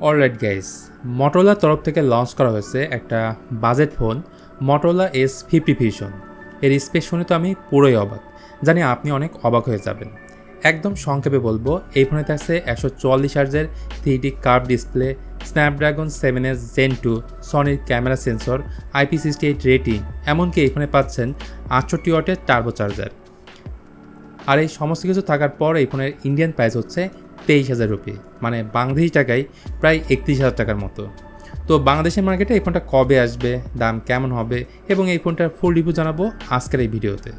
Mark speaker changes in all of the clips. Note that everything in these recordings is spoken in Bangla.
Speaker 1: অলরাইট গাইস, মটোরোলার তরফ থেকে লঞ্চ করা হয়েছে একটা budget phone Motorola S50 fusion. এর স্পেক শুনে তো আমি পুরোই অবাক, জানি আপনি অনেক অবাক হয়ে যাবেন। একদম সংক্ষেপে বলবো, এই ফোনে থাকছে 144 হার্জের 3D curve display, Snapdragon 7S Gen 2, সনির ক্যামেরা সেন্সর, IP68 রেটিং, এমনকি এই ফোনে পাচ্ছেন 68 ওয়াটের টার্বো চার্জার। আর এই সমস্ত কিছু থাকার পর এই ফোনের ইন্ডিয়ান প্রাইস হচ্ছে 23,000 রুপি, মানে বাংলাদেশি টাকায় প্রায় 31,000 টাকার মতো। তো বাংলাদেশের মার্কেটে এই ফোনটা কবে আসবে, দাম কেমন হবে এবং এই ফোনটার ফুল রিভিউ জানাবো আজকের এই ভিডিওতে।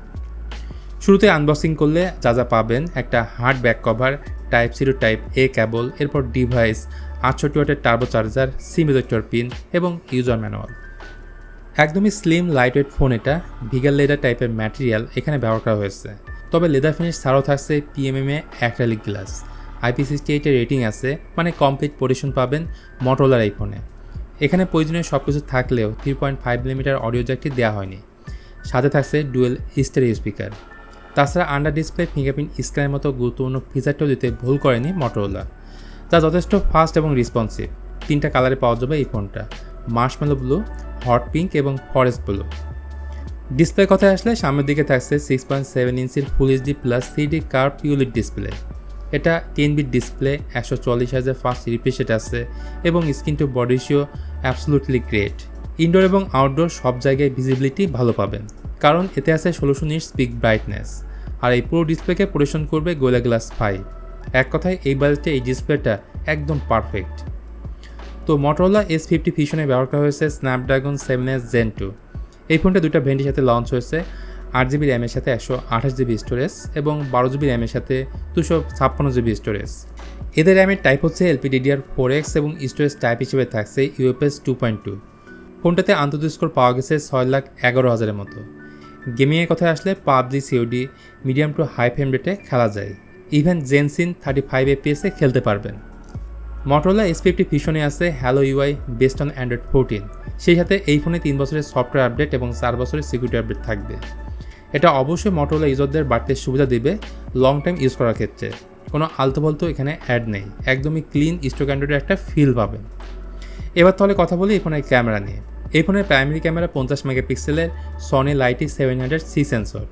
Speaker 1: শুরুতে আনবক্সিং করলে যা যা পাবেন: একটা hard back cover, Type-C to Type-A কেবল, এরপর ডিভাইস, 68 ওয়াটের টার্বো চার্জার, সিম ইজেক্টর পিন এবং ইউজার ম্যানুয়াল। একদমই স্লিম লাইটওয়েট ফোন এটা। ভিগাল লেদার টাইপের ম্যাটেরিয়াল এখানে ব্যবহার করা হয়েছে, তবে লেদার ফিনিশ ছাড়াও থাকছে PMMA অ্যাক্রিলিক গ্লাস। IP68 এর রেটিং আছে, মানে কমপ্লিট প্রোটেকশন পাবেন মটোরোলার এই ফোনে। এখানে প্রয়োজনীয় সব কিছু থাকলেও 3.5mm অডিও জ্যাকটি দেওয়া হয়নি। সাথে থাকছে ডুয়েল স্টেরিও স্পিকার। তাছাড়া আন্ডার ডিসপ্লে ফিঙ্গারপ্রিন্ট স্ক্যানের মতো গুরুত্বপূর্ণ ফিচারটাও দিতে ভুল করেনি মটোরোলা, যা যথেষ্ট ফাস্ট এবং রেসপন্সিভ। 3টা কালারে পাওয়া যাবে এই ফোনটা: মার্শমেলো ব্লু, হট পিঙ্ক এবং ফরেস্ট ব্লু। ডিসপ্লে কথায় আসলে সামনের দিকে থাকছে 6.7 ইঞ্চির full HD plus 3D curve OLED display. এটা 10 বিট ডিসপ্লে, 144 হার্জের ফাস্ট রিফ্রেশ রেট আছে এবং screen to body ratio absolutely great. Indoor এবং আউটডোর সব জায়গায় ভিজিবিলিটি ভালো পাবেন, কারণ এতে আছে 1600 নিটস পিক ব্রাইটনেস। আর এই পুরো ডিসপ্লেকে পরিবেশন করবে গোরিলা গ্লাস 5। এক কথায় এই বাজেটে এই ডিসপ্লেটা একদম পারফেক্ট। তো মটোরোলা S50 ফিউশনে ব্যবহার করা হয়েছে স্ন্যাপড্রাগন 7S Gen 2। এই ফোনটা দুইটা ভেরিয়েন্টের সাথে লঞ্চ হয়েছে: 8GB র্যামের সাথে 128GB স্টোরেজ এবং 12GB র্যামের সাথে 256GB স্টোরেজ। এদের র্যামের টাইপ হচ্ছে LPDDR4X এবং স্টোরেজ টাইপ হিসেবে থাকছে UFS 2.2। ফোনটাতে আন্তর্জাতিক স্কোর পাওয়া গেছে 6,11,000-এর মতো। গেমিংয়ের কথায় আসলে PUBG, COD medium to high frame রেটে খেলা যায়। ইভেন জেনসিন 35 FPS এ খেলতে পারবেন। মটোরোলা S50 ফিউশনে আছে hello UI based on Android 14। সেই সাথে এই ফোনে 3 বছরের সফটওয়্যার আপডেট এবং 4 বছরের সিকিউরিটি আপডেট থাকবে। এটা অবশ্যই মটোরোলা ইউজারদের বাড়তে সুবিধা দেবে লং টাইম ইউজ করার ক্ষেত্রে। কোনো আলতোফালতু এখানে অ্যাড নেই, একদমই ক্লিন স্টক অ্যান্ড্রয়েডের একটা ফিল পাবেন। এবার তাহলে কথা বলি এই ফোনের ক্যামেরা নিয়ে। এই ফোনের প্রাইমারি ক্যামেরা 50 মেগাপিক্সেলের সনি লাইটি 700C সেন্সর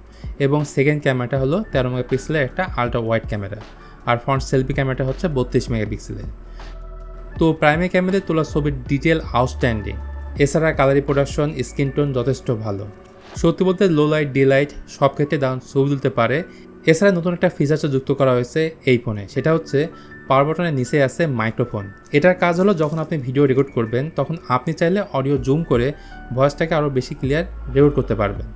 Speaker 1: এবং সেকেন্ড ক্যামেরাটা হলো 13 মেগাপিক্সেলের একটা আলট্রা ওয়াইড ক্যামেরা। আর ফ্রন্ট সেলফি ক্যামেরাটা হচ্ছে 32 মেগাপিক্সেলের। তো প্রাইমারি ক্যামেরাতে তোলা ছবির ডিটেল আউটস্ট্যান্ডিং। এছাড়া কালার প্রোডাকশন, স্ক্রিন টোন যথেষ্ট ভালো। সত্যি বলতে লো লাইট, ডে লাইট সব ক্ষেত্রে দারুণ ছবি তুলতে পারে। এছাড়া নতুন একটা ফিচারও যুক্ত করা হয়েছে এই ফোনে, সেটা হচ্ছে পাওয়ার বাটনের নিচে আছে মাইক্রোফোন। এটার কাজ হলো যখন আপনি ভিডিও রেকর্ড করবেন তখন আপনি চাইলে অডিও জুম করে ভয়েসটাকে আরও বেশি ক্লিয়ার রেকর্ড করতে পারবেন।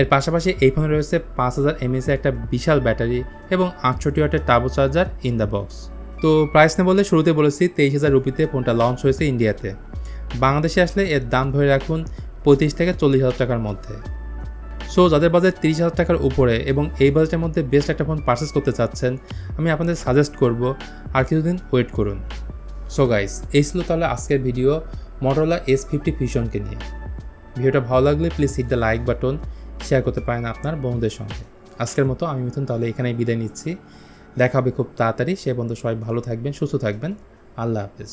Speaker 1: এর পাশাপাশি এই ফোনে রয়েছে 5000 mAh একটা বিশাল ব্যাটারি এবং 68 ওয়াটের turbo charger in the box. তো প্রাইস নিয়ে বললে শুরুতে বলেছি 23,000 রুপিতে ফোনটা লঞ্চ হয়েছে ইন্ডিয়াতে। বাংলাদেশে আসলে এর দাম ধরে রাখুন 35 থেকে 40,000 টাকার মধ্যে। সো যাদের বাজেট 30,000 টাকার উপরে এবং এই বাজেটের মধ্যে বেস্ট একটা ফোন পারচেস করতে চাচ্ছেন, আমি আপনাদের সাজেস্ট করব আর কিছুদিন ওয়েট করুন। সো গাইস, এই ছিল তাহলে আজকের ভিডিও মটোরোলা S50 ফিউশনকে নিয়ে। ভিডিওটা ভালো লাগলে please hit the like button, share করতে পারেন আপনার বন্ধুদের সঙ্গে। আজকের মতো আমি মিথুন তাহলে এখানেই বিদায় নিচ্ছি। দেখা হবে খুব তাড়াতাড়ি। সে পর্যন্ত সবাই ভালো থাকবেন, সুস্থ থাকবেন। আল্লাহ হাফেজ।